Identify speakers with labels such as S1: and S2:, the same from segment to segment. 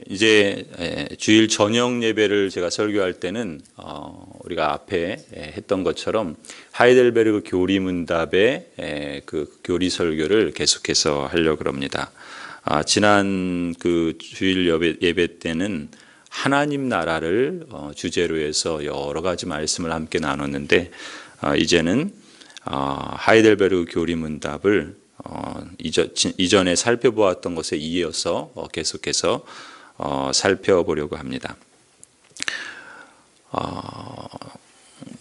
S1: 이제 주일 저녁 예배를 제가 설교할 때는 우리가 앞에 했던 것처럼 하이델베르그 교리문답의 그 교리 설교를 계속해서 하려고 합니다. 지난 그 주일 예배 때는 하나님 나라를 주제로 해서 여러 가지 말씀을 함께 나눴는데 이제는 하이델베르그 교리문답을 이전에 살펴보았던 것에 이어서 계속해서 살펴보려고 합니다.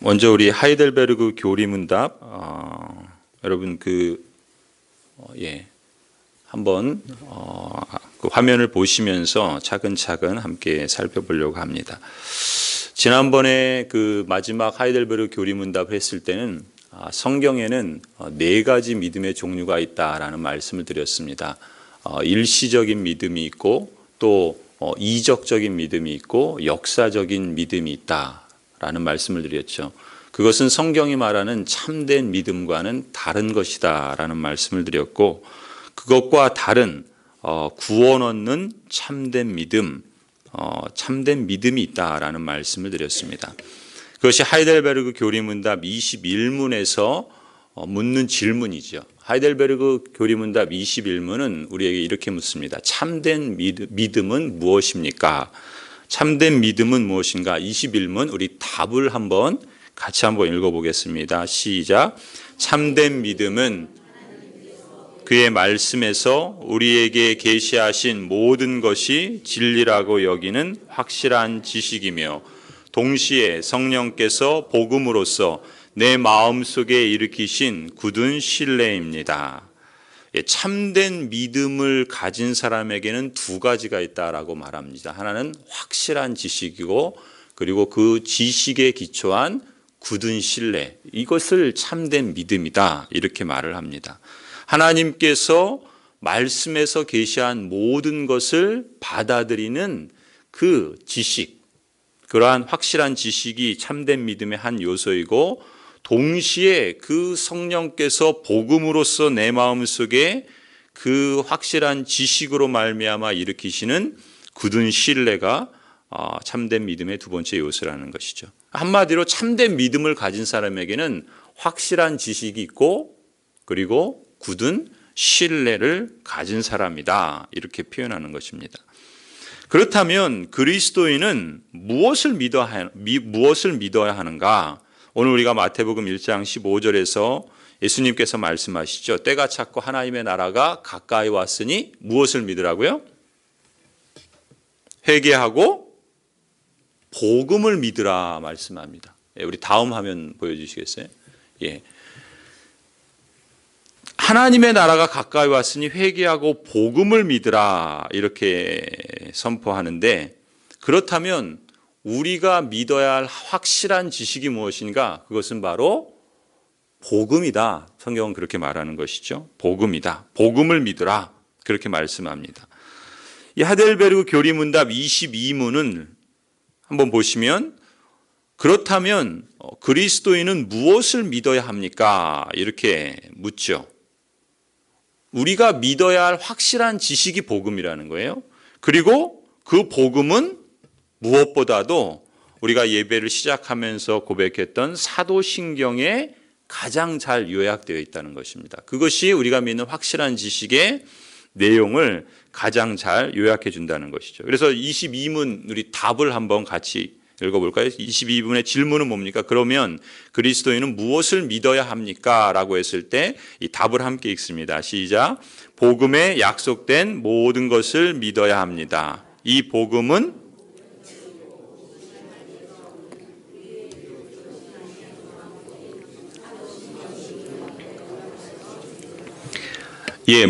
S1: 먼저 우리 하이델베르그 교리문답 여러분 한번 그 화면을 보시면서 차근차근 함께 살펴보려고 합니다. 지난번에 그 마지막 하이델베르그 교리문답을 했을 때는 성경에는 네 가지 믿음의 종류가 있다라는 말씀을 드렸습니다. 일시적인 믿음이 있고 또 이적적인 믿음이 있고 역사적인 믿음이 있다라는 말씀을 드렸죠. 그것은 성경이 말하는 참된 믿음과는 다른 것이다라는 말씀을 드렸고, 그것과 다른 구원 얻는 참된 믿음이 있다라는 말씀을 드렸습니다. 그것이 하이델베르그 교리문답 21문에서 묻는 질문이죠. 하이델베르그 교리문답 21문은 우리에게 이렇게 묻습니다. 참된 믿음은 무엇입니까? 참된 믿음은 무엇인가? 21문 우리 답을 같이 한번 읽어보겠습니다. 시작. 참된 믿음은 그의 말씀에서 우리에게 계시하신 모든 것이 진리라고 여기는 확실한 지식이며 동시에 성령께서 복음으로써 내 마음속에 일으키신 굳은 신뢰입니다. 참된 믿음을 가진 사람에게는 두 가지가 있다라고 말합니다. 하나는 확실한 지식이고, 그리고 그 지식에 기초한 굳은 신뢰, 이것을 참된 믿음이다 이렇게 말을 합니다. 하나님께서 말씀에서 계시한 모든 것을 받아들이는 그 지식, 그러한 확실한 지식이 참된 믿음의 한 요소이고, 동시에 그 성령께서 복음으로써 내 마음속에 그 확실한 지식으로 말미암아 일으키시는 굳은 신뢰가 참된 믿음의 두 번째 요소라는 것이죠. 한마디로 참된 믿음을 가진 사람에게는 확실한 지식이 있고, 그리고 굳은 신뢰를 가진 사람이다 이렇게 표현하는 것입니다. 그렇다면 그리스도인은 무엇을 믿어야 하는가? 오늘 우리가 마태복음 1장 15절에서 예수님께서 말씀하시죠. 때가 찼고 하나님의 나라가 가까이 왔으니 무엇을 믿으라고요? 회개하고 복음을 믿으라 말씀합니다. 우리 다음 화면 보여주시겠어요? 예. 하나님의 나라가 가까이 왔으니 회개하고 복음을 믿으라 이렇게 선포하는데, 그렇다면 우리가 믿어야 할 확실한 지식이 무엇인가? 그것은 바로 복음이다. 성경은 그렇게 말하는 것이죠. 복음이다. 복음을 믿으라 그렇게 말씀합니다. 이 하이델베르그 교리문답 22문은 한번 보시면, 그렇다면 그리스도인은 무엇을 믿어야 합니까? 이렇게 묻죠. 우리가 믿어야 할 확실한 지식이 복음이라는 거예요. 그리고 그 복음은 무엇보다도 우리가 예배를 시작하면서 고백했던 사도신경에 가장 잘 요약되어 있다는 것입니다. 그것이 우리가 믿는 확실한 지식의 내용을 가장 잘 요약해 준다는 것이죠. 그래서 22문 우리 답을 한번 같이 읽어볼까요? 22분의 질문은 뭡니까? 그러면 그리스도인은 무엇을 믿어야 합니까? 라고 했을 때 이 답을 함께 읽습니다. 시작. 복음에 약속된 모든 것을 믿어야 합니다. 이 복음은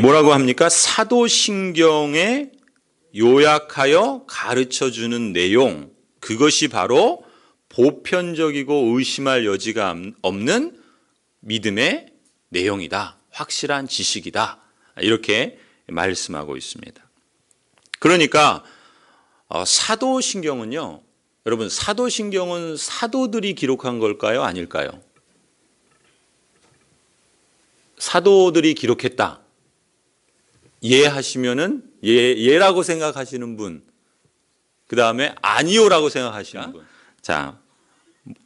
S1: 뭐라고 합니까? 사도신경에 요약하여 가르쳐주는 내용, 그것이 바로 보편적이고 의심할 여지가 없는 믿음의 내용이다. 확실한 지식이다. 이렇게 말씀하고 있습니다. 그러니까 사도신경은요, 여러분, 사도신경은 사도들이 기록한 걸까요? 아닐까요? 사도들이 기록했다. 예하시면은 예라고 생각하시는 분 그 다음에 아니요라고 생각하시는 분. 자,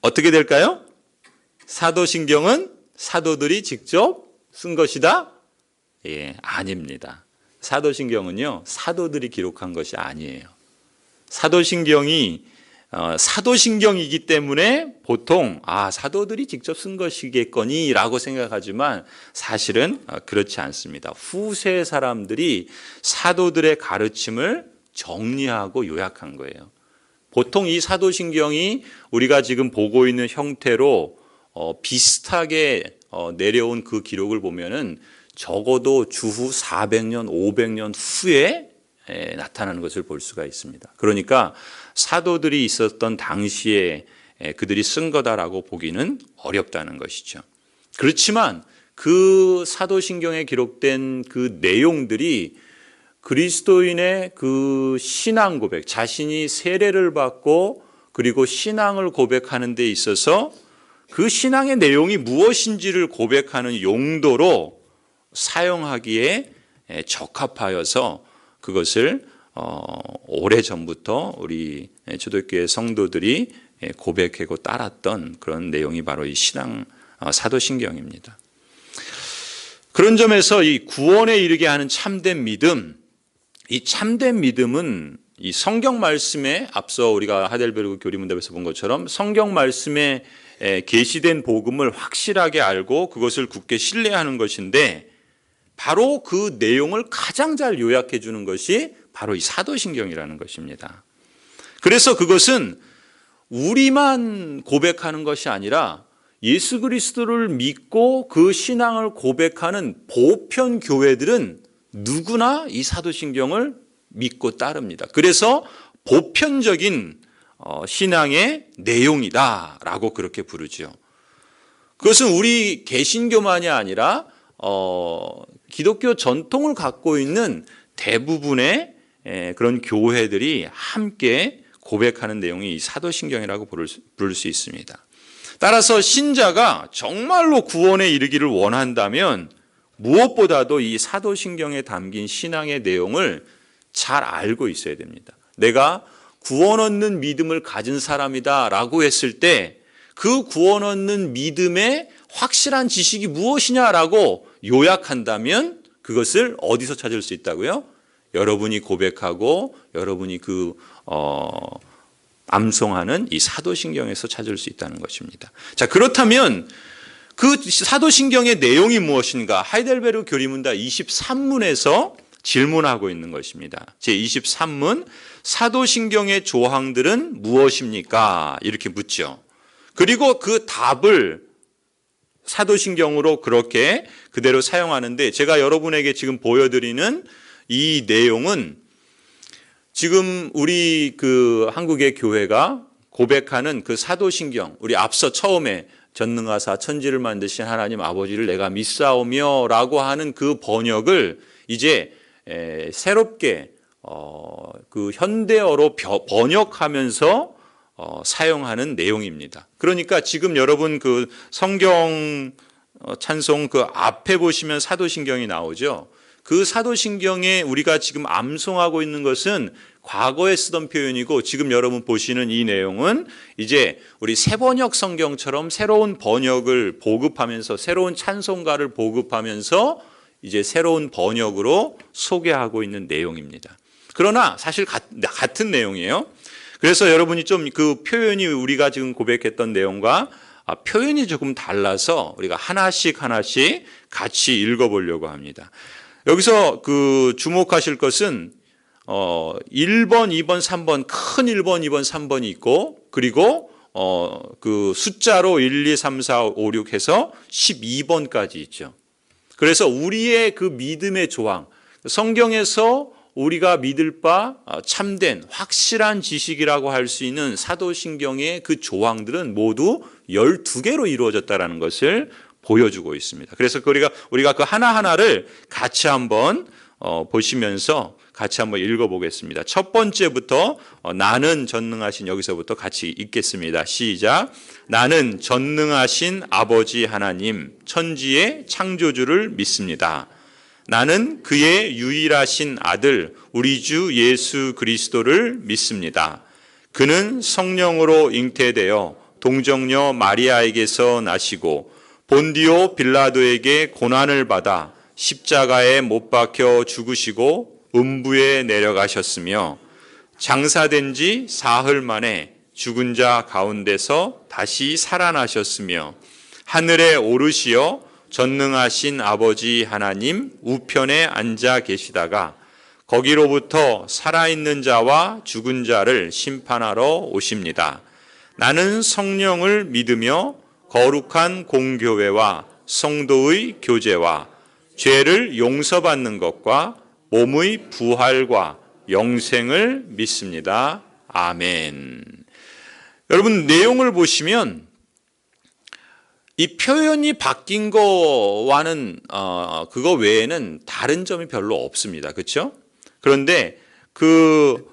S1: 어떻게 될까요? 사도신경은 사도들이 직접 쓴 것이다? 예, 아닙니다. 사도신경은요, 사도들이 기록한 것이 아니에요. 사도신경이 사도신경이기 때문에 보통 사도들이 직접 쓴 것이겠거니라고 생각하지만 사실은 그렇지 않습니다. 후세 사람들이 사도들의 가르침을 정리하고 요약한 거예요. 보통 이 사도신경이 우리가 지금 보고 있는 형태로 비슷하게 내려온 그 기록을 보면은 적어도 주후 400년, 500년 후에 나타나는 것을 볼 수가 있습니다. 그러니까 사도들이 있었던 당시에 그들이 쓴 거다라고 보기는 어렵다는 것이죠. 그렇지만 그 사도신경에 기록된 그 내용들이 그리스도인의 그 신앙 고백, 자신이 세례를 받고 그리고 신앙을 고백하는 데 있어서 그 신앙의 내용이 무엇인지를 고백하는 용도로 사용하기에 적합하여서 그것을 오래전부터 우리 초대교회 성도들이 고백하고 따랐던 그런 내용이 바로 이 신앙 사도신경입니다. 그런 점에서 이 구원에 이르게 하는 참된 믿음, 이 참된 믿음은 이 성경 말씀에 앞서 우리가 하델베르그 교리문답에서 본 것처럼 성경 말씀에 계시된 복음을 확실하게 알고 그것을 굳게 신뢰하는 것인데 바로 그 내용을 가장 잘 요약해 주는 것이 바로 이 사도신경이라는 것입니다. 그래서 그것은 우리만 고백하는 것이 아니라 예수 그리스도를 믿고 그 신앙을 고백하는 보편 교회들은 누구나 이 사도신경을 믿고 따릅니다. 그래서 보편적인 신앙의 내용이다라고 그렇게 부르죠. 그것은 우리 개신교만이 아니라 기독교 전통을 갖고 있는 대부분의 그런 교회들이 함께 고백하는 내용이 이 사도신경이라고 부를 수 있습니다. 따라서 신자가 정말로 구원에 이르기를 원한다면 무엇보다도 이 사도신경에 담긴 신앙의 내용을 잘 알고 있어야 됩니다. 내가 구원 얻는 믿음을 가진 사람이다라고 했을 때 그 구원 얻는 믿음의 확실한 지식이 무엇이냐라고 요약한다면 그것을 어디서 찾을 수 있다고요? 여러분이 고백하고 여러분이 암송하는 이 사도신경에서 찾을 수 있다는 것입니다. 자, 그렇다면 그 사도신경의 내용이 무엇인가? 하이델베르그 교리문답 23문에서 질문하고 있는 것입니다. 제23문, 사도신경의 조항들은 무엇입니까? 이렇게 묻죠. 그리고 그 답을 사도신경으로 그렇게 그대로 사용하는데 제가 여러분에게 지금 보여드리는 이 내용은 지금 우리 그 한국의 교회가 고백하는 그 사도신경, 우리 앞서 처음에 전능하사 천지를 만드신 하나님 아버지를 내가 믿사오며 라고 하는 그 번역을 이제 새롭게 그 현대어로 번역하면서 사용하는 내용입니다. 그러니까 지금 여러분 그 성경 찬송 그 앞에 보시면 사도신경이 나오죠. 그 사도신경에 우리가 지금 암송하고 있는 것은 과거에 쓰던 표현이고 지금 여러분 보시는 이 내용은 이제 우리 새번역 성경처럼 새로운 번역을 보급하면서 새로운 찬송가를 보급하면서 이제 새로운 번역으로 소개하고 있는 내용입니다. 그러나 사실 같은 내용이에요. 그래서 여러분이 좀 그 표현이 우리가 지금 고백했던 내용과 표현이 조금 달라서 우리가 하나씩 같이 읽어보려고 합니다. 여기서 그 주목하실 것은 1번, 2번, 3번, 큰 1번, 2번, 3번이 있고 그리고 그 숫자로 1, 2, 3, 4, 5, 6 해서 12번까지 있죠. 그래서 우리의 그 믿음의 조항, 성경에서 우리가 믿을 바 참된 확실한 지식이라고 할 수 있는 사도신경의 그 조항들은 모두 12개로 이루어졌다는 것을 보여주고 있습니다. 그래서 우리가 그 하나하나를 같이 한번 보시면서 같이 한번 읽어보겠습니다. 첫 번째부터 나는 전능하신 여기서부터 같이 읽겠습니다. 시작. 나는 전능하신 아버지 하나님 천지의 창조주를 믿습니다. 나는 그의 유일하신 아들 우리 주 예수 그리스도를 믿습니다. 그는 성령으로 잉태되어 동정녀 마리아에게서 나시고 본디오 빌라도에게 고난을 받아 십자가에 못 박혀 죽으시고 음부에 내려가셨으며 장사된 지 사흘 만에 죽은 자 가운데서 다시 살아나셨으며 하늘에 오르시어 전능하신 아버지 하나님 우편에 앉아 계시다가 거기로부터 살아있는 자와 죽은 자를 심판하러 오십니다. 나는 성령을 믿으며 거룩한 공교회와 성도의 교제와 죄를 용서받는 것과 몸의 부활과 영생을 믿습니다. 아멘. 여러분, 내용을 보시면 이 표현이 바뀐 거와는 그거 외에는 다른 점이 별로 없습니다. 그렇죠? 그런데 그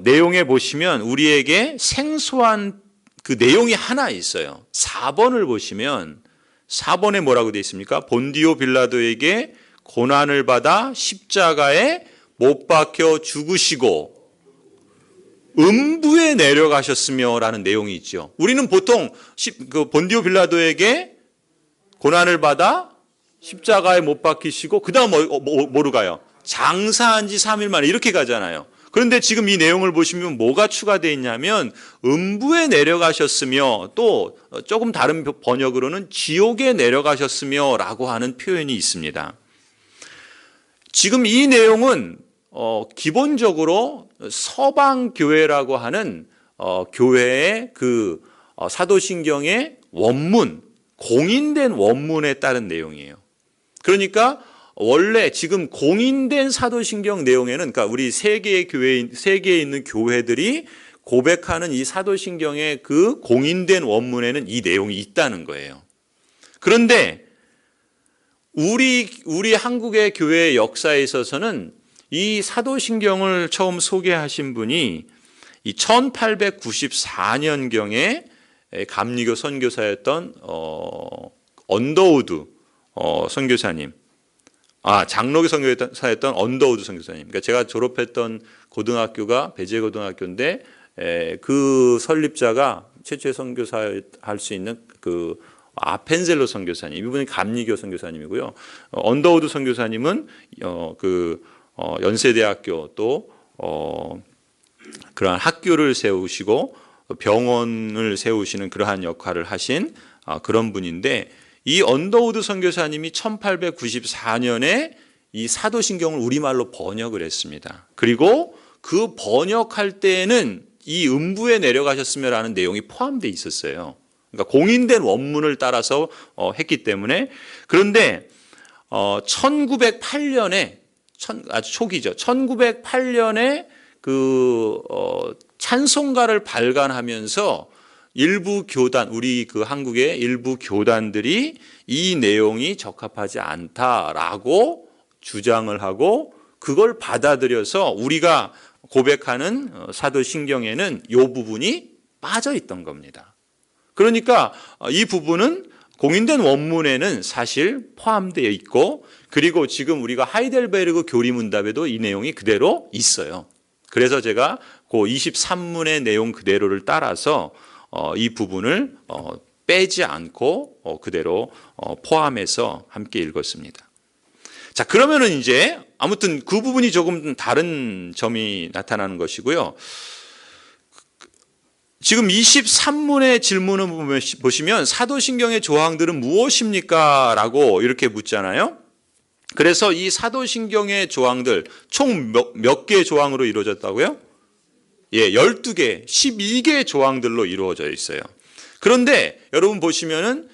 S1: 내용에 보시면 우리에게 생소한 그 내용이 하나 있어요. 4번을 보시면 4번에 뭐라고 되어 있습니까? 본디오 빌라도에게 고난을 받아 십자가에 못 박혀 죽으시고 음부에 내려가셨으며 라는 내용이 있죠. 우리는 보통 그 본디오 빌라도에게 고난을 받아 십자가에 못 박히시고 그 다음 뭐로 가요? 장사한 지 3일 만에 이렇게 가잖아요. 그런데 지금 이 내용을 보시면 뭐가 추가되어 있냐면 음부에 내려가셨으며 또 조금 다른 번역으로는 지옥에 내려가셨으며 라고 하는 표현이 있습니다. 지금 이 내용은 기본적으로 서방교회라고 하는 교회의 그 사도신경의 원문, 공인된 원문에 따른 내용이에요. 그러니까 원래 지금 공인된 사도신경 내용에는, 그러니까 우리 세계에 있는 교회들이 고백하는 이 사도신경의 그 공인된 원문에는 이 내용이 있다는 거예요. 그런데 우리 한국의 교회의 역사에 있어서는 이 사도신경을 처음 소개하신 분이 이 1894년경에 감리교 선교사였던 언더우드 선교사님, 장로교 선교사였던 언더우드 선교사님. 그러니까 제가 졸업했던 고등학교가 배재고등학교인데 그 설립자가 최초의 선교사 할 수 있는 그 아펜셀로 선교사님, 이분이 감리교 선교사님이고요. 언더우드 선교사님은 연세대학교 또 그러한 학교를 세우시고 병원을 세우시는 그러한 역할을 하신 그런 분인데, 이 언더우드 선교사님이 1894년에 이 사도신경을 우리말로 번역을 했습니다. 그리고 그 번역할 때에는 이 음부에 내려가셨으며라는 내용이 포함되어 있었어요. 그러니까 공인된 원문을 따라서 했기 때문에. 그런데 1908년에 아주 초기죠. 1908년에 그 찬송가를 발간하면서 일부 교단, 우리 그 한국의 일부 교단들이 이 내용이 적합하지 않다라고 주장을 하고 그걸 받아들여서 우리가 고백하는 사도신경에는 이 부분이 빠져 있던 겁니다. 그러니까 이 부분은 공인된 원문에는 사실 포함되어 있고, 그리고 지금 우리가 하이델베르그 교리문답에도 이 내용이 그대로 있어요. 그래서 제가 그 23문의 내용 그대로를 따라서 이 부분을 빼지 않고 그대로 포함해서 함께 읽었습니다. 자, 그러면은 이제 아무튼 그 부분이 조금 다른 점이 나타나는 것이고요. 지금 23문의 질문을 보시면 사도신경의 조항들은 무엇입니까? 라고 이렇게 묻잖아요. 그래서 이 사도신경의 조항들 총 몇 개의 조항으로 이루어졌다고요? 12개, 12개의 조항들로 이루어져 있어요. 그런데 여러분 보시면은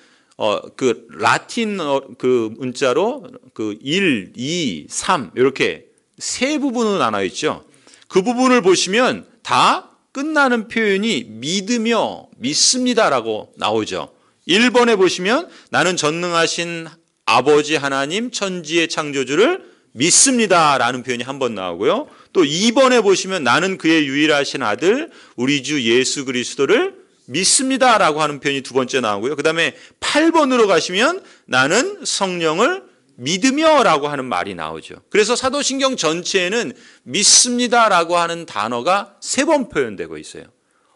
S1: 그 라틴 그 문자로 그 1, 2, 3 이렇게 세 부분으로 나눠 있죠. 그 부분을 보시면 다 끝나는 표현이 믿으며 믿습니다라고 나오죠. 1번에 보시면 나는 전능하신 아버지 하나님 천지의 창조주를 믿습니다라는 표현이 한 번 나오고요. 또 2번에 보시면 나는 그의 유일하신 아들 우리 주 예수 그리스도를 믿습니다라고 하는 표현이 두 번째 나오고요. 그 다음에 8번으로 가시면 나는 성령을 믿으며라고 하는 말이 나오죠. 그래서 사도신경 전체에는 믿습니다라고 하는 단어가 3번 표현되고 있어요.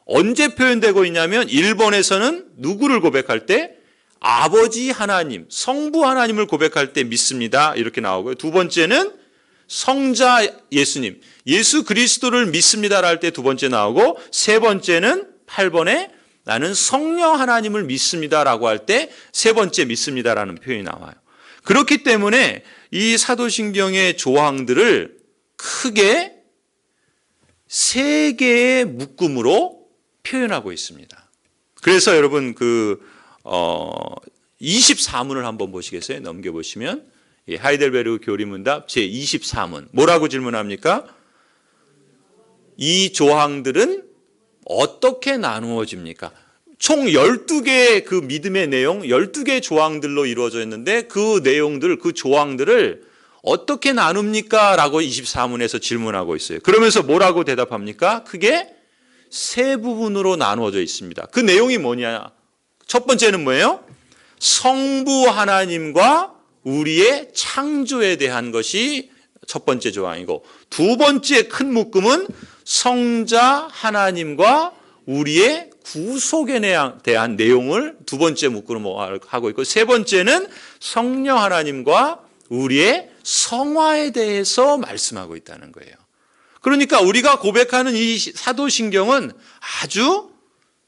S1: 언제 표현되고 있냐면 1번에서는 누구를 고백할 때 아버지 하나님, 성부 하나님을 고백할 때 믿습니다 이렇게 나오고요. 2번째는 성자 예수님, 예수 그리스도를 믿습니다라 할 때 2번째 나오고 3번째는 8번에 나는 성령 하나님을 믿습니다라고 할 때 3번째 믿습니다라는 표현이 나와요. 그렇기 때문에 이 사도신경의 조항들을 크게 3개의 묶음으로 표현하고 있습니다. 그래서 여러분 24문을 한번 보시겠어요? 넘겨보시면 하이델베르그 교리문답 제24문 뭐라고 질문합니까? 이 조항들은 어떻게 나누어집니까? 총 12개의 그 믿음의 내용 12개의 조항들로 이루어져 있는데 그 내용들 그 조항들을 어떻게 나눕니까? 라고 24문에서 질문하고 있어요. 그러면서 뭐라고 대답합니까? 크게 3부분으로 나누어져 있습니다. 그 내용이 뭐냐? 첫 번째는 뭐예요? 성부 하나님과 우리의 창조에 대한 것이 첫 번째 조항이고 2번째 큰 묶음은 성자 하나님과 우리의 구속에 대한 내용을 2번째 묶음으로 하고 있고 3번째는 성령 하나님과 우리의 성화에 대해서 말씀하고 있다는 거예요. 그러니까 우리가 고백하는 이 사도신경은 아주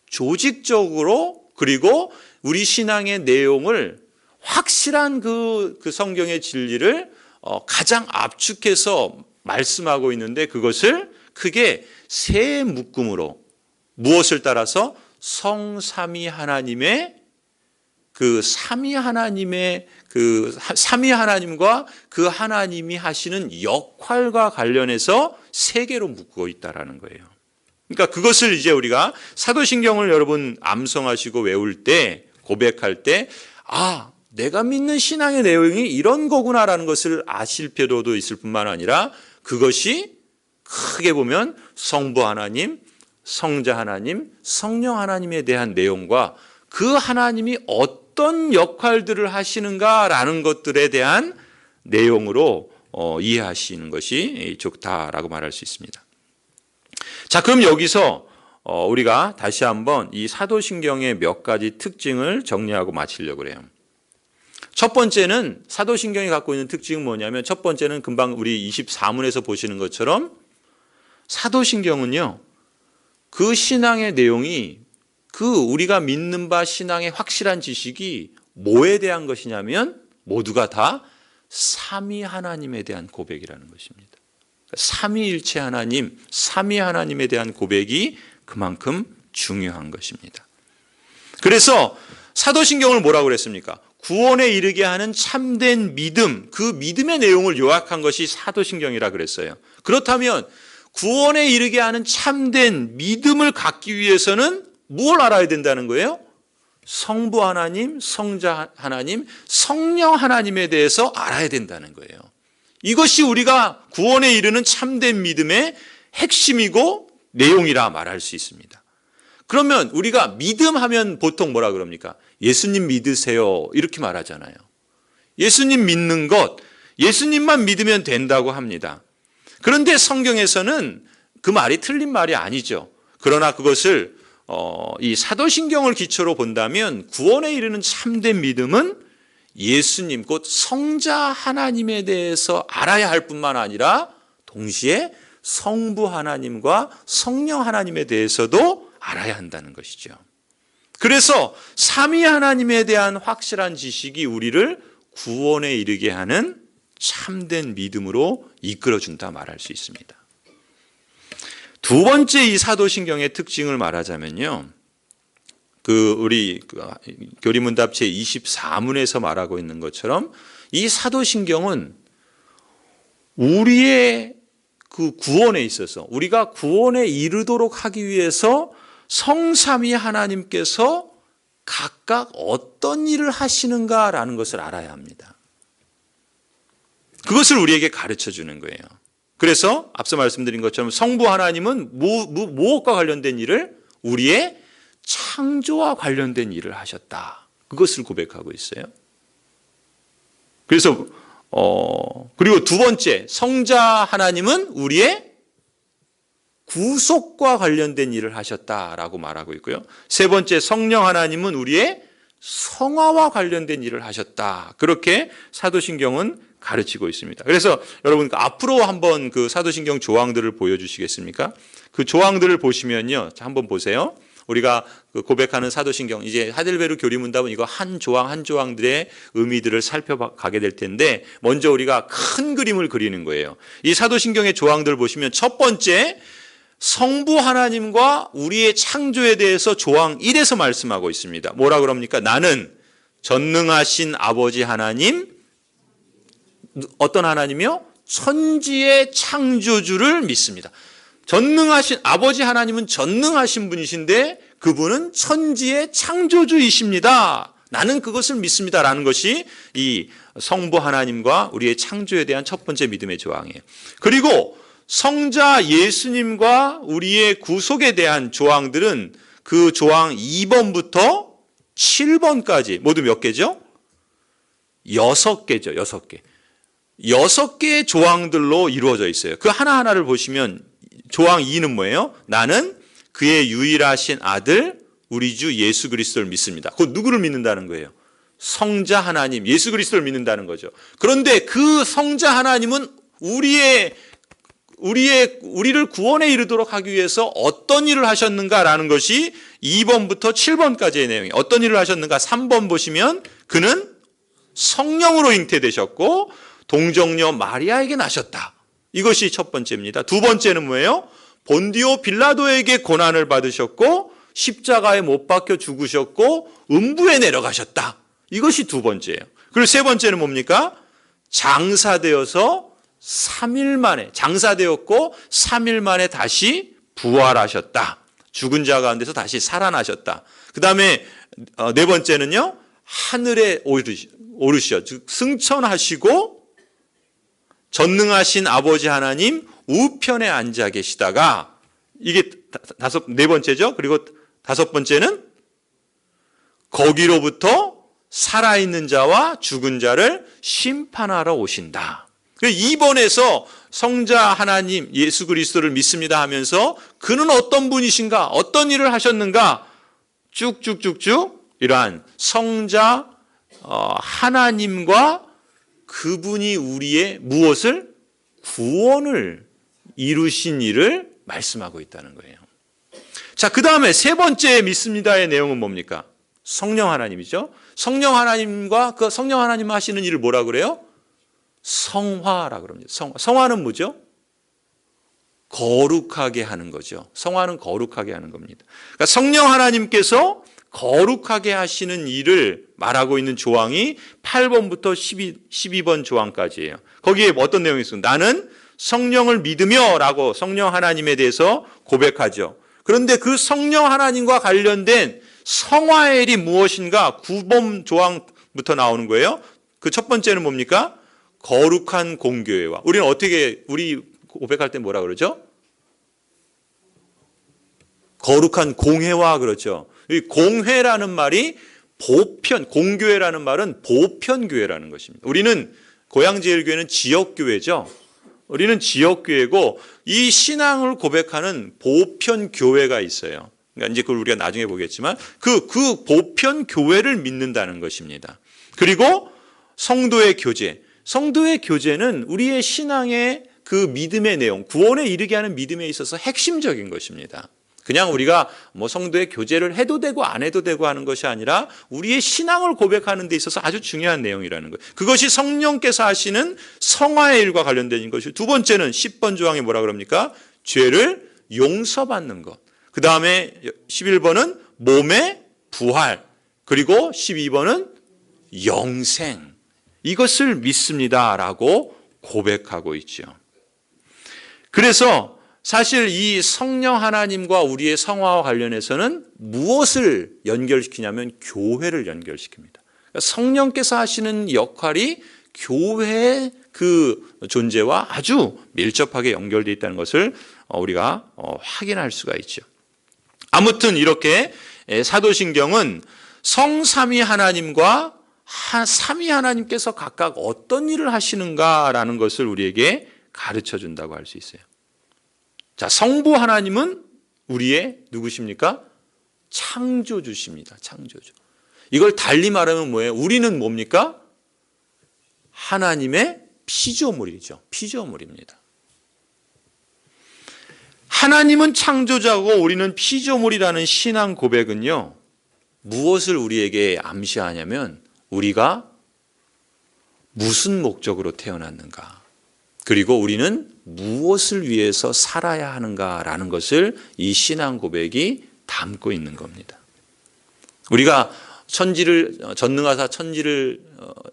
S1: 조직적으로 그리고 우리 신앙의 내용을 확실한 그 성경의 진리를 가장 압축해서 말씀하고 있는데 그것을 크게 3 묶음으로 무엇을 따라서 성삼위 하나님의 그 삼위 하나님의 그 삼위 하나님과 그 하나님이 하시는 역할과 관련해서 3개로 묶고 있다라는 거예요. 그러니까 그것을 이제 우리가 사도신경을 여러분 암송하시고 외울 때 고백할 때 내가 믿는 신앙의 내용이 이런 거구나라는 것을 아실 필요도 있을 뿐만 아니라 그것이 크게 보면 성부 하나님, 성자 하나님, 성령 하나님에 대한 내용과 그 하나님이 어떤 역할들을 하시는가라는 것들에 대한 내용으로 이해하시는 것이 좋다라고 말할 수 있습니다. 자, 그럼 여기서 우리가 다시 한번 이 사도신경의 몇 가지 특징을 정리하고 마치려고 해요. 첫 번째는 사도신경이 갖고 있는 특징은 뭐냐면 첫 번째는 금방 우리 24문에서 보시는 것처럼 사도신경은요. 그 신앙의 내용이 그 우리가 믿는 바 신앙의 확실한 지식이 뭐에 대한 것이냐면 모두가 다 삼위 하나님에 대한 고백이라는 것입니다. 삼위일체 하나님, 삼위 하나님에 대한 고백이 그만큼 중요한 것입니다. 그래서 사도신경을 뭐라고 그랬습니까? 구원에 이르게 하는 참된 믿음, 그 믿음의 내용을 요약한 것이 사도신경이라 그랬어요. 그렇다면 구원에 이르게 하는 참된 믿음을 갖기 위해서는 무엇을 알아야 된다는 거예요? 성부 하나님, 성자 하나님, 성령 하나님에 대해서 알아야 된다는 거예요. 이것이 우리가 구원에 이르는 참된 믿음의 핵심이고 내용이라 말할 수 있습니다. 그러면 우리가 믿음하면 보통 뭐라 그럽니까? 예수님 믿으세요 이렇게 말하잖아요. 예수님 믿는 것, 예수님만 믿으면 된다고 합니다. 그런데 성경에서는 그 말이 틀린 말이 아니죠. 그러나 그것을 이 사도신경을 기초로 본다면 구원에 이르는 참된 믿음은 예수님 곧 성자 하나님에 대해서 알아야 할 뿐만 아니라 동시에 성부 하나님과 성령 하나님에 대해서도 알아야 한다는 것이죠. 그래서 삼위 하나님에 대한 확실한 지식이 우리를 구원에 이르게 하는 참된 믿음으로 이끌어준다 말할 수 있습니다. 두 번째 이 사도신경의 특징을 말하자면요. 우리 교리문답 제24문에서 말하고 있는 것처럼 이 사도신경은 우리의 그 구원에 있어서 우리가 구원에 이르도록 하기 위해서 성삼위 하나님께서 각각 어떤 일을 하시는가라는 것을 알아야 합니다. 그것을 우리에게 가르쳐 주는 거예요. 그래서 앞서 말씀드린 것처럼 성부 하나님은 무엇과 관련된 일을 우리의 창조와 관련된 일을 하셨다. 그것을 고백하고 있어요. 그래서 그리고 두 번째, 성자 하나님은 우리의 구속과 관련된 일을 하셨다라고 말하고 있고요. 세 번째, 성령 하나님은 우리의 성화와 관련된 일을 하셨다. 그렇게 사도신경은 가르치고 있습니다. 그래서 여러분 앞으로 한번 그 사도신경 조항들을 보여주시겠습니까? 그 조항들을 보시면요. 한번 보세요. 우리가 고백하는 사도신경, 이제 하델베르 교리문답은 이거 한 조항 한 조항들의 의미들을 살펴가게 될 텐데, 먼저 우리가 큰 그림을 그리는 거예요. 이 사도신경의 조항들을 보시면 첫 번째, 성부 하나님과 우리의 창조에 대해서 조항 1에서 말씀하고 있습니다. 뭐라 그럽니까? 나는 전능하신 아버지 하나님, 어떤 하나님이요? 천지의 창조주를 믿습니다. 전능하신 아버지 하나님은 전능하신 분이신데 그분은 천지의 창조주이십니다. 나는 그것을 믿습니다라는 것이 이 성부 하나님과 우리의 창조에 대한 첫 번째 믿음의 조항이에요. 그리고 성자 예수님과 우리의 구속에 대한 조항들은 그 조항 2번부터 7번까지 모두 몇 개죠? 6개죠. 6개. 6개의 조항들로 이루어져 있어요. 그 하나하나를 보시면 조항 2는 뭐예요? 나는 그의 유일하신 아들 우리 주 예수 그리스도를 믿습니다. 그 누구를 믿는다는 거예요? 성자 하나님 예수 그리스도를 믿는다는 거죠. 그런데 그 성자 하나님은 우리를 구원에 이르도록 하기 위해서 어떤 일을 하셨는가라는 것이 2번부터 7번까지의 내용이에요. 어떤 일을 하셨는가? 3번 보시면 그는 성령으로 잉태되셨고 동정녀 마리아에게 나셨다. 이것이 첫 번째입니다. 두 번째는 뭐예요? 본디오 빌라도에게 고난을 받으셨고 십자가에 못 박혀 죽으셨고 음부에 내려가셨다. 이것이 두 번째예요. 그리고 세 번째는 뭡니까? 장사되어서 3일 만에 장사되었고 3일 만에 다시 부활하셨다. 죽은 자 가운데서 다시 살아나셨다. 그 다음에 네 번째는요. 하늘에 오르셔 즉 승천하시고 전능하신 아버지 하나님 우편에 앉아 계시다가 이게 네 번째죠. 그리고 다섯 번째는 거기로부터 살아있는 자와 죽은 자를 심판하러 오신다. 2번에서 성자 하나님 예수 그리스도를 믿습니다 하면서 그는 어떤 분이신가, 어떤 일을 하셨는가 쭉쭉쭉쭉 이러한 성자 하나님과 그분이 우리의 무엇을? 구원을 이루신 일을 말씀하고 있다는 거예요. 자, 그 다음에 세 번째 믿습니다의 내용은 뭡니까? 성령 하나님이죠. 성령 하나님과 그 성령 하나님 하시는 일을 뭐라 그래요? 성화라 그럽니다. 성화는 뭐죠? 거룩하게 하는 거죠. 성화는 거룩하게 하는 겁니다. 그러니까 성령 하나님께서 거룩하게 하시는 일을 말하고 있는 조항이 8번부터 12번 조항까지예요. 거기에 어떤 내용이 있어요? 나는 성령을 믿으며 라고 성령 하나님에 대해서 고백하죠. 그런데 그 성령 하나님과 관련된 성화의 일이 무엇인가 9번 조항부터 나오는 거예요. 그 첫 번째는 뭡니까? 거룩한 공교회와. 우리는 우리 고백할 때 뭐라 그러죠? 거룩한 공회와 그렇죠. 이 공회라는 말이 공교회라는 말은 보편교회라는 것입니다. 우리는 고양제일교회는 지역교회죠. 우리는 지역교회고 이 신앙을 고백하는 보편교회가 있어요. 그러니까 이제 그걸 우리가 나중에 보겠지만 그 보편교회를 믿는다는 것입니다. 그리고 성도의 교제. 성도의 교제는 우리의 신앙의 그 믿음의 내용, 구원에 이르게 하는 믿음에 있어서 핵심적인 것입니다. 그냥 우리가 뭐 성도의 교제를 해도 되고 안 해도 되고 하는 것이 아니라 우리의 신앙을 고백하는 데 있어서 아주 중요한 내용이라는 거예요. 그것이 성령께서 하시는 성화의 일과 관련된 것이. 두 번째는 10번 조항에 뭐라 그럽니까? 죄를 용서받는 것. 그 다음에 11번은 몸의 부활. 그리고 12번은 영생. 이것을 믿습니다라고 고백하고 있죠. 그래서 사실 이 성령 하나님과 우리의 성화와 관련해서는 무엇을 연결시키냐면 교회를 연결시킵니다. 그러니까 성령께서 하시는 역할이 교회의 그 존재와 아주 밀접하게 연결되어 있다는 것을 우리가 확인할 수가 있죠. 아무튼 이렇게 사도신경은 성삼위 하나님과 삼위 하나님께서 각각 어떤 일을 하시는가라는 것을 우리에게 가르쳐 준다고 할 수 있어요. 자, 성부 하나님은 우리의 누구십니까? 창조주십니다. 창조주. 이걸 달리 말하면 뭐예요? 우리는 뭡니까? 하나님의 피조물이죠. 피조물입니다. 하나님은 창조자고 우리는 피조물이라는 신앙 고백은요, 무엇을 우리에게 암시하냐면 우리가 무슨 목적으로 태어났는가, 그리고 우리는 무엇을 위해서 살아야 하는가라는 것을 이 신앙 고백이 담고 있는 겁니다. 우리가 전능하사 천지를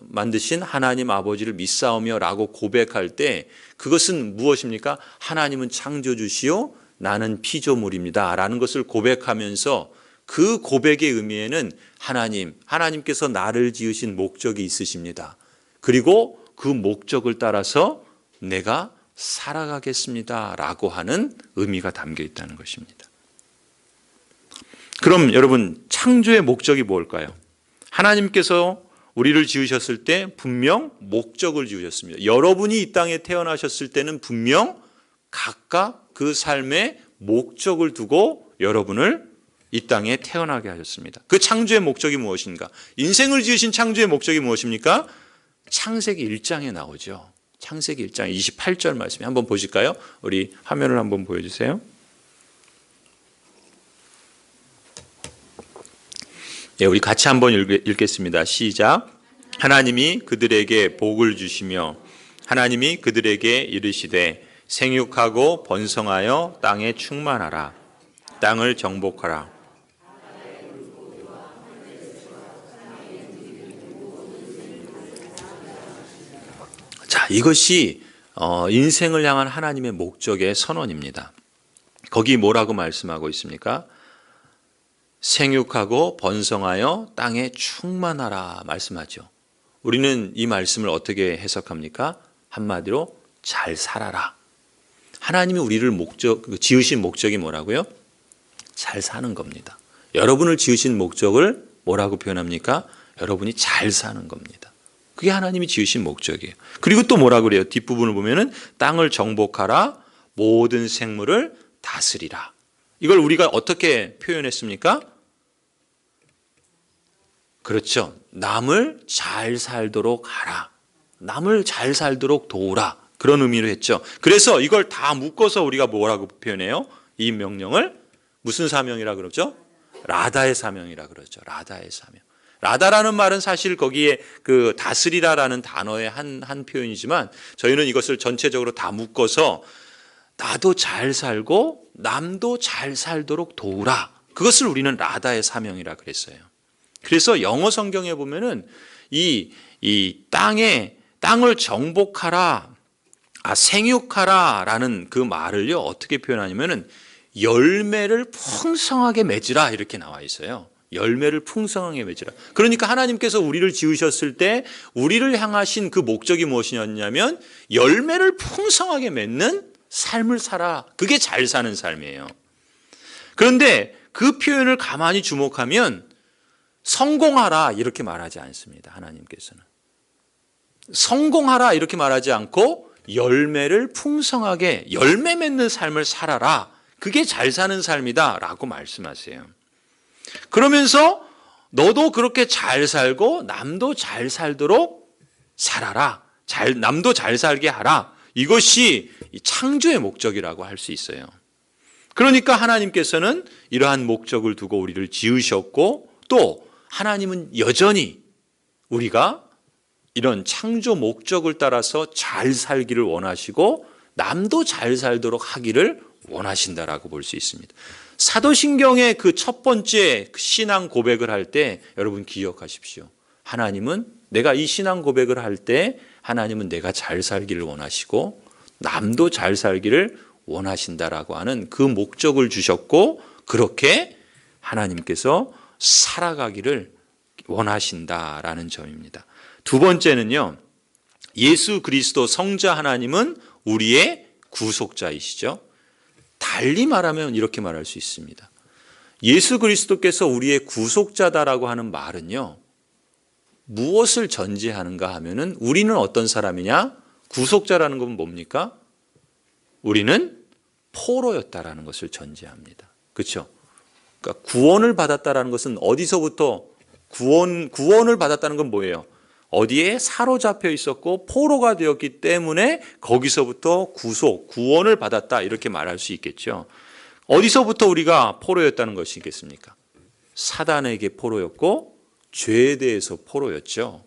S1: 만드신 하나님 아버지를 믿사오며 라고 고백할 때 그것은 무엇입니까? 하나님은 창조주시요 나는 피조물입니다 라는 것을 고백하면서 그 고백의 의미에는 하나님께서 나를 지으신 목적이 있으십니다. 그리고 그 목적을 따라서 내가 살아가겠습니다 라고 하는 의미가 담겨 있다는 것입니다. 그럼 여러분, 창조의 목적이 뭘까요? 하나님께서 우리를 지으셨을 때 분명 목적을 지으셨습니다. 여러분이 이 땅에 태어나셨을 때는 분명 각각 그 삶의 목적을 두고 여러분을 이 땅에 태어나게 하셨습니다. 그 창조의 목적이 무엇인가? 인생을 지으신 창조의 목적이 무엇입니까? 창세기 1장에 나오죠. 창세기 1장 28절 말씀에 한번 보실까요? 우리 화면을 한번 보여주세요. 예, 우리 같이 한번 읽겠습니다. 시작. 하나님이 그들에게 복을 주시며 하나님이 그들에게 이르시되 생육하고 번성하여 땅에 충만하라. 땅을 정복하라. 자, 이것이 인생을 향한 하나님의 목적의 선언입니다. 거기 뭐라고 말씀하고 있습니까? 생육하고 번성하여 땅에 충만하라 말씀하죠. 우리는 이 말씀을 어떻게 해석합니까? 한마디로 잘 살아라. 하나님이 우리를 지으신 목적이 뭐라고요? 잘 사는 겁니다. 여러분을 지으신 목적을 뭐라고 표현합니까? 여러분이 잘 사는 겁니다. 그게 하나님이 지으신 목적이에요. 그리고 또 뭐라고 그래요? 뒷부분을 보면은 땅을 정복하라, 모든 생물을 다스리라. 이걸 우리가 어떻게 표현했습니까? 그렇죠. 남을 잘 살도록 하라. 남을 잘 살도록 도우라. 그런 의미로 했죠. 그래서 이걸 다 묶어서 우리가 뭐라고 표현해요? 이 명령을 무슨 사명이라 그러죠? 라다의 사명이라 그러죠. 라다의 사명. 라다라는 말은 사실 거기에 그 다스리라라는 단어의 한 표현이지만 저희는 이것을 전체적으로 다 묶어서 나도 잘 살고 남도 잘 살도록 도우라. 그것을 우리는 라다의 사명이라 그랬어요. 그래서 영어 성경에 보면은 이 땅을 정복하라, 생육하라라는 그 말을요 어떻게 표현하냐면은 열매를 풍성하게 맺으라 이렇게 나와 있어요. 열매를 풍성하게 맺으라. 그러니까 하나님께서 우리를 지으셨을 때 우리를 향하신 그 목적이 무엇이었냐면 열매를 풍성하게 맺는 삶을 살아. 그게 잘 사는 삶이에요. 그런데 그 표현을 가만히 주목하면 성공하라 이렇게 말하지 않습니다. 하나님께서는 성공하라 이렇게 말하지 않고 열매를 풍성하게 열매 맺는 삶을 살아라. 그게 잘 사는 삶이다 라고 말씀하세요. 그러면서 너도 그렇게 잘 살고 남도 잘 살도록 살아라. 남도 잘 살게 하라. 이것이 창조의 목적이라고 할 수 있어요. 그러니까 하나님께서는 이러한 목적을 두고 우리를 지으셨고 또 하나님은 여전히 우리가 이런 창조 목적을 따라서 잘 살기를 원하시고 남도 잘 살도록 하기를 원하신다라고 볼 수 있습니다. 사도신경의 그 첫 번째 신앙 고백을 할 때 여러분 기억하십시오. 하나님은 내가 이 신앙 고백을 할 때 하나님은 내가 잘 살기를 원하시고 남도 잘 살기를 원하신다라고 하는 그 목적을 주셨고 그렇게 하나님께서 살아가기를 원하신다라는 점입니다. 두 번째는요. 예수 그리스도 성자 하나님은 우리의 구속자이시죠. 달리 말하면 이렇게 말할 수 있습니다. 예수 그리스도께서 우리의 구속자다라고 하는 말은요. 무엇을 전제하는가 하면은 우리는 어떤 사람이냐? 구속자라는 건 뭡니까? 우리는 포로였다라는 것을 전제합니다. 그렇죠? 그러니까 구원을 받았다라는 것은 어디서부터 구원을 받았다는 건 뭐예요? 어디에 사로잡혀 있었고 포로가 되었기 때문에 거기서부터 구원을 받았다 이렇게 말할 수 있겠죠. 어디서부터 우리가 포로였다는 것이겠습니까? 사단에게 포로였고 죄에 대해서 포로였죠.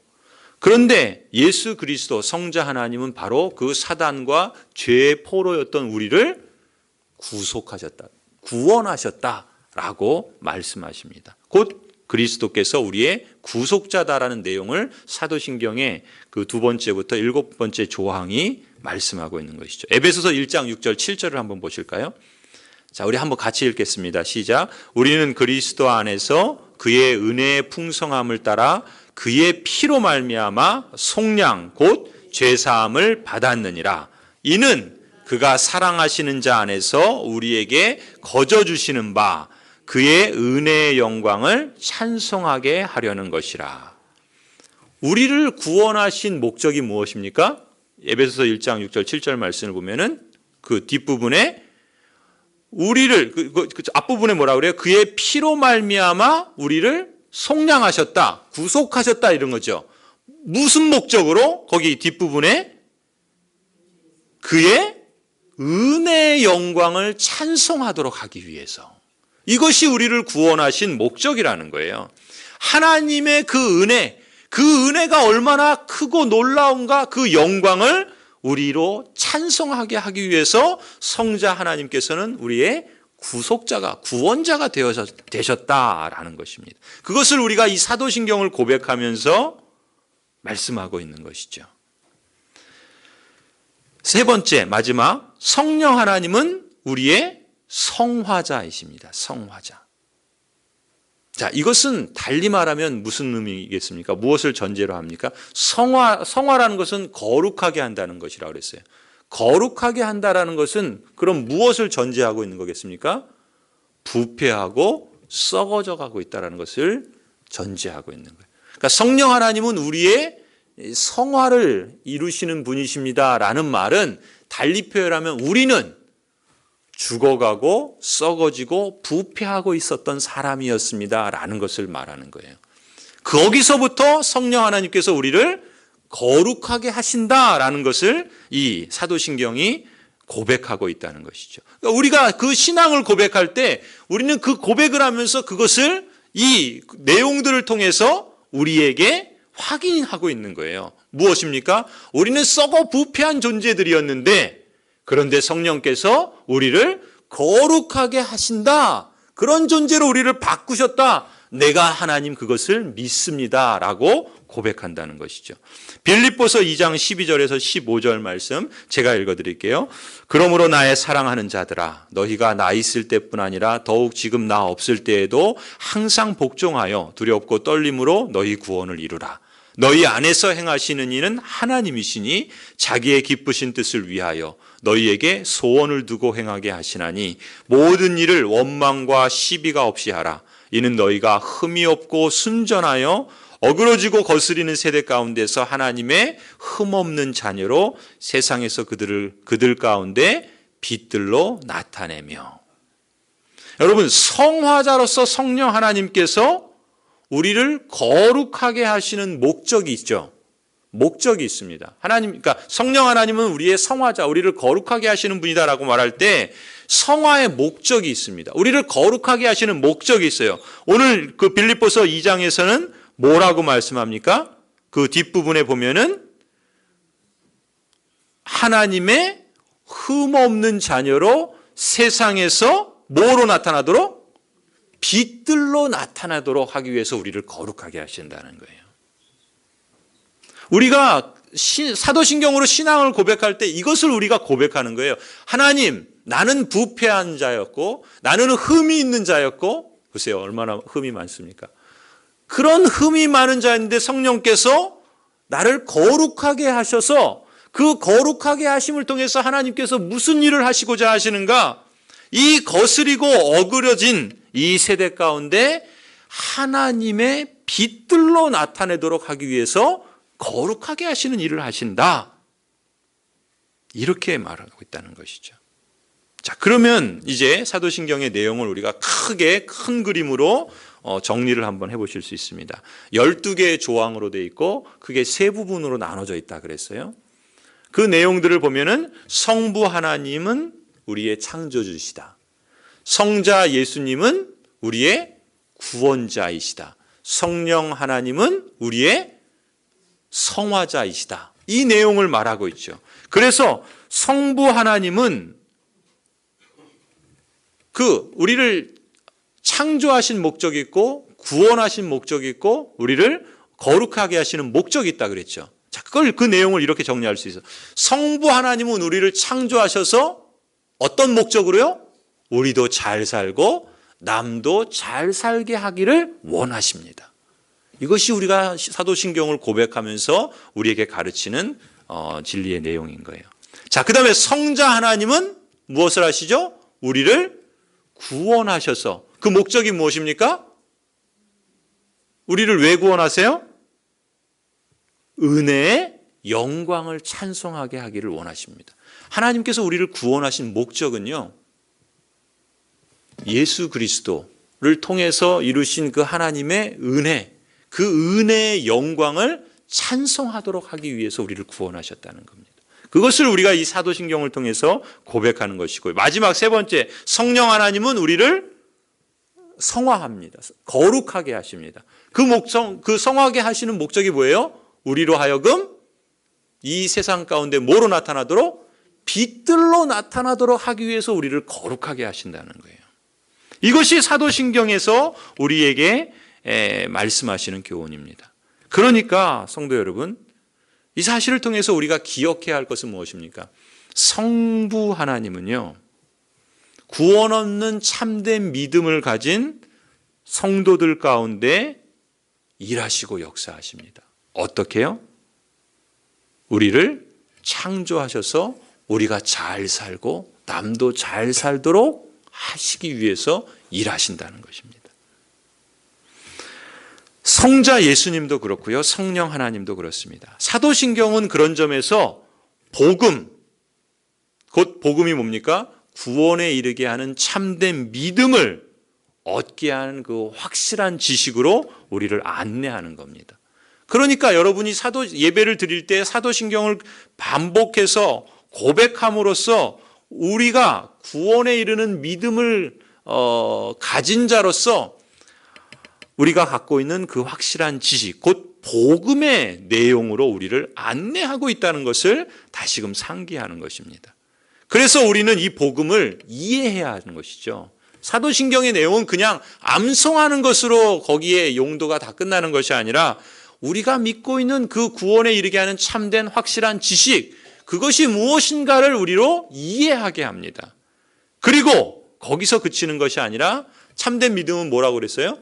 S1: 그런데 예수 그리스도 성자 하나님은 바로 그 사단과 죄의 포로였던 우리를 구속하셨다, 구원하셨다라고 말씀하십니다. 곧 그리스도께서 우리의 구속자다라는 내용을 사도신경의 그 2번째부터 7번째 조항이 말씀하고 있는 것이죠. 에베소서 1장 6절 7절을 한번 보실까요? 자, 우리 한번 같이 읽겠습니다. 시작. 우리는 그리스도 안에서 그의 은혜의 풍성함을 따라 그의 피로 말미암아 속량 곧 죄사함을 받았느니라. 이는 그가 사랑하시는 자 안에서 우리에게 거저 주시는 바 그의 은혜의 영광을 찬송하게 하려는 것이라. 우리를 구원하신 목적이 무엇입니까? 에베소서 1장 6절 7절 말씀을 보면은 그 뒷부분에 우리를 그 앞부분에 뭐라 그래요? 그의 피로 말미암아 우리를 속량하셨다, 구속하셨다 이런 거죠. 무슨 목적으로? 거기 뒷부분에 그의 은혜의 영광을 찬송하도록 하기 위해서. 이것이 우리를 구원하신 목적이라는 거예요. 하나님의 그 은혜가 얼마나 크고 놀라운가 그 영광을 우리로 찬송하게 하기 위해서 성자 하나님께서는 우리의 구속자가, 구원자가 되셨다라는 것입니다. 그것을 우리가 이 사도신경을 고백하면서 말씀하고 있는 것이죠. 세 번째, 마지막, 성령 하나님은 우리의 성화자이십니다. 성화자. 자, 이것은 달리 말하면 무슨 의미겠습니까? 무엇을 전제로 합니까? 성화라는 것은 거룩하게 한다는 것이라고 그랬어요. 거룩하게 한다라는 것은 그럼 무엇을 전제하고 있는 거겠습니까? 부패하고 썩어져 가고 있다는 것을 전제하고 있는 거예요. 그러니까 성령 하나님은 우리의 성화를 이루시는 분이십니다라는 말은 달리 표현하면 우리는 죽어가고 썩어지고 부패하고 있었던 사람이었습니다라는 것을 말하는 거예요. 거기서부터 성령 하나님께서 우리를 거룩하게 하신다라는 것을 이 사도신경이 고백하고 있다는 것이죠. 그러니까 우리가 그 신앙을 고백할 때 우리는 그 고백을 하면서 그것을 이 내용들을 통해서 우리에게 확인하고 있는 거예요. 무엇입니까? 우리는 썩어 부패한 존재들이었는데 그런데 성령께서 우리를 거룩하게 하신다. 그런 존재로 우리를 바꾸셨다. 내가 하나님 그것을 믿습니다라고 고백한다는 것이죠. 빌립보서 2장 12절에서 15절 말씀 제가 읽어드릴게요. 그러므로 나의 사랑하는 자들아 너희가 나 있을 때뿐 아니라 더욱 지금 나 없을 때에도 항상 복종하여 두렵고 떨림으로 너희 구원을 이루라. 너희 안에서 행하시는 이는 하나님이시니 자기의 기쁘신 뜻을 위하여 너희에게 소원을 두고 행하게 하시나니 모든 일을 원망과 시비가 없이 하라. 이는 너희가 흠이 없고 순전하여 어그러지고 거스리는 세대 가운데서 하나님의 흠없는 자녀로 세상에서 그들 가운데 빛들로 나타내며. 여러분, 성화자로서 성령 하나님께서 우리를 거룩하게 하시는 목적이 있죠. 목적이 있습니다. 그러니까 성령 하나님은 우리의 성화자, 우리를 거룩하게 하시는 분이다라고 말할 때 성화의 목적이 있습니다. 우리를 거룩하게 하시는 목적이 있어요. 오늘 그 빌립보서 2장에서는 뭐라고 말씀합니까? 그 뒷부분에 보면은 하나님의 흠없는 자녀로 세상에서 뭐로 나타나도록? 빛들로 나타나도록 하기 위해서 우리를 거룩하게 하신다는 거예요. 우리가 사도신경으로 신앙을 고백할 때 이것을 우리가 고백하는 거예요. 하나님, 나는 부패한 자였고 나는 흠이 있는 자였고 보세요. 얼마나 흠이 많습니까? 그런 흠이 많은 자인데 성령께서 나를 거룩하게 하셔서 그 거룩하게 하심을 통해서 하나님께서 무슨 일을 하시고자 하시는가? 이 거스리고 어그러진 이 세대 가운데 하나님의 빛들로 나타내도록 하기 위해서 거룩하게 하시는 일을 하신다. 이렇게 말하고 있다는 것이죠. 자, 그러면 이제 사도신경의 내용을 우리가 크게 큰 그림으로 정리를 한번 해보실 수 있습니다. 12개의 조항으로 되어 있고 크게 세 부분으로 나눠져 있다 그랬어요. 그 내용들을 보면은 성부 하나님은 우리의 창조주시다. 성자 예수님은 우리의 구원자이시다. 성령 하나님은 우리의 성화자이시다. 이 내용을 말하고 있죠. 그래서 성부 하나님은 우리를 창조하신 목적이 있고 구원하신 목적이 있고 우리를 거룩하게 하시는 목적이 있다 그랬죠. 자, 그 내용을 이렇게 정리할 수 있어요. 성부 하나님은 우리를 창조하셔서 어떤 목적으로요? 우리도 잘 살고 남도 잘 살게 하기를 원하십니다. 이것이 우리가 사도신경을 고백하면서 우리에게 가르치는 진리의 내용인 거예요. 자, 그 다음에 성자 하나님은 무엇을 하시죠? 우리를 구원하셔서, 그 목적이 무엇입니까? 우리를 왜 구원하세요? 은혜의 영광을 찬송하게 하기를 원하십니다. 하나님께서 우리를 구원하신 목적은요, 예수 그리스도를 통해서 이루신 그 하나님의 은혜, 그 은혜의 영광을 찬송하도록 하기 위해서 우리를 구원하셨다는 겁니다. 그것을 우리가 이 사도신경을 통해서 고백하는 것이고요. 마지막 세 번째, 성령 하나님은 우리를 성화합니다. 거룩하게 하십니다. 그 성화하게 하시는 목적이 뭐예요? 우리로 하여금 이 세상 가운데 뭐로 나타나도록? 빛들로 나타나도록 하기 위해서 우리를 거룩하게 하신다는 거예요. 이것이 사도신경에서 우리에게 말씀하시는 교훈입니다. 그러니까 성도 여러분, 이 사실을 통해서 우리가 기억해야 할 것은 무엇입니까? 성부 하나님은요, 구원 없는 참된 믿음을 가진 성도들 가운데 일하시고 역사하십니다. 어떻게요? 우리를 창조하셔서 우리가 잘 살고 남도 잘 살도록 하시기 위해서 일하신다는 것입니다. 성자 예수님도 그렇고요, 성령 하나님도 그렇습니다. 사도신경은 그런 점에서 복음, 곧 복음이 뭡니까? 구원에 이르게 하는 참된 믿음을 얻게 하는 그 확실한 지식으로 우리를 안내하는 겁니다. 그러니까 여러분이 예배를 드릴 때 사도신경을 반복해서 고백함으로써 우리가 구원에 이르는 믿음을 가진 자로서 우리가 갖고 있는 그 확실한 지식, 곧 복음의 내용으로 우리를 안내하고 있다는 것을 다시금 상기하는 것입니다. 그래서 우리는 이 복음을 이해해야 하는 것이죠. 사도신경의 내용은 그냥 암송하는 것으로 거기에 용도가 다 끝나는 것이 아니라 우리가 믿고 있는 그 구원에 이르게 하는 참된 확실한 지식, 그것이 무엇인가를 우리로 이해하게 합니다. 그리고 거기서 그치는 것이 아니라 참된 믿음은 뭐라고 그랬어요?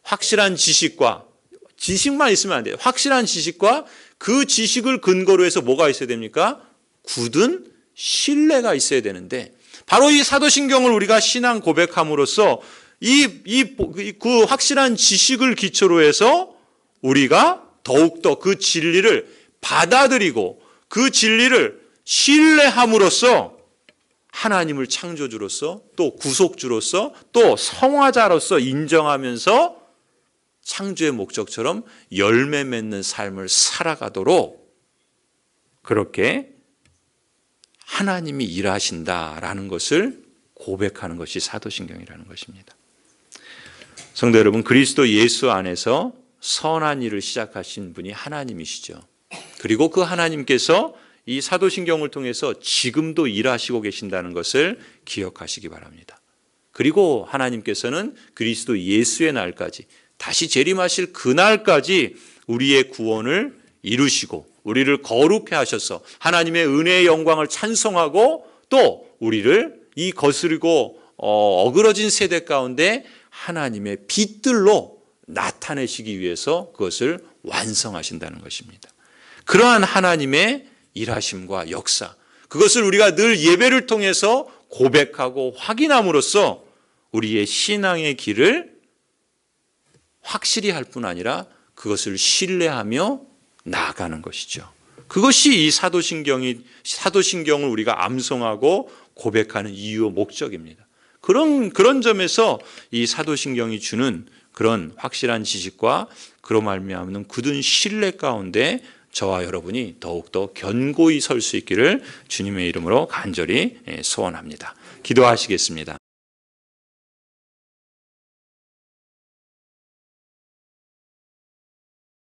S1: 확실한 지식만 있으면 안 돼요. 확실한 지식과 그 지식을 근거로 해서 뭐가 있어야 됩니까? 굳은 신뢰가 있어야 되는데, 바로 이 사도신경을 우리가 신앙 고백함으로써 그 확실한 지식을 기초로 해서 우리가 더욱더 그 진리를 받아들이고 그 진리를 신뢰함으로써 하나님을 창조주로서 또 구속주로서 또 성화자로서 인정하면서 창조의 목적처럼 열매 맺는 삶을 살아가도록 그렇게 하나님이 일하신다라는 것을 고백하는 것이 사도신경이라는 것입니다. 성도 여러분, 그리스도 예수 안에서 선한 일을 시작하신 분이 하나님이시죠. 그리고 그 하나님께서 이 사도신경을 통해서 지금도 일하시고 계신다는 것을 기억하시기 바랍니다. 그리고 하나님께서는 그리스도 예수의 날까지, 다시 재림하실 그날까지 우리의 구원을 이루시고 우리를 거룩해 하셔서 하나님의 은혜의 영광을 찬송하고 또 우리를 이 거스르고 어그러진 세대 가운데 하나님의 빛들로 나타내시기 위해서 그것을 완성하신다는 것입니다. 그러한 하나님의 일하심과 역사, 그것을 우리가 늘 예배를 통해서 고백하고 확인함으로써 우리의 신앙의 길을 확실히 할 뿐 아니라 그것을 신뢰하며 나아가는 것이죠. 그것이 이 사도신경을 우리가 암송하고 고백하는 이유와 목적입니다. 그런 점에서 이 사도신경이 주는 그런 확실한 지식과 그로 말미암는 굳은 신뢰 가운데 저와 여러분이 더욱더 견고히 설 수 있기를 주님의 이름으로 간절히 소원합니다. 기도하시겠습니다.